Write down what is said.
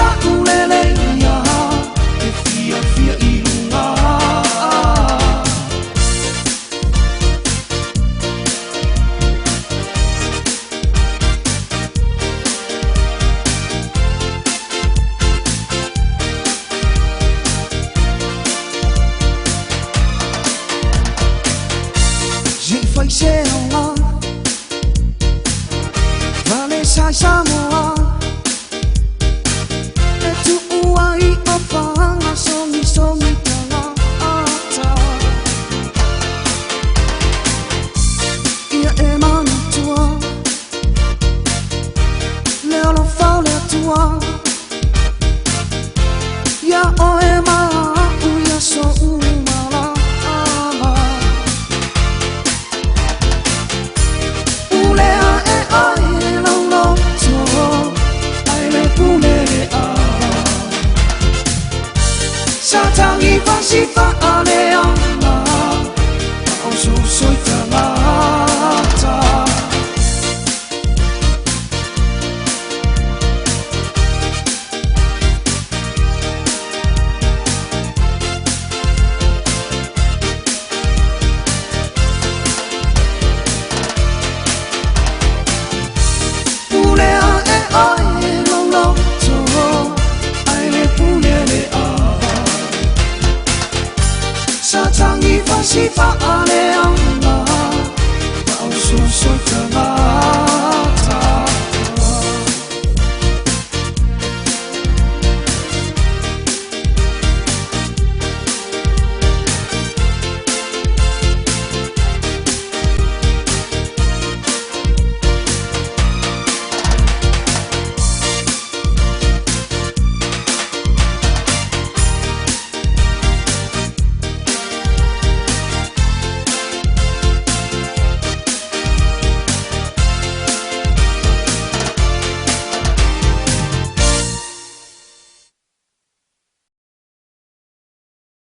sa ulele ya e fia fia I lunga J'ai failli ser là Vale sai samoa E tu uai o whanga somi somi tangata Ia e manu tua Leo lo whau lea tua Ia o e maa uia so umala Pulea e ai lo loto Ai le pulea Satangi fasi fa aleana Au so soi tangata Pulea e ai lo loto Ai le pulea Satangi fasi fa aleana Au so soi tangata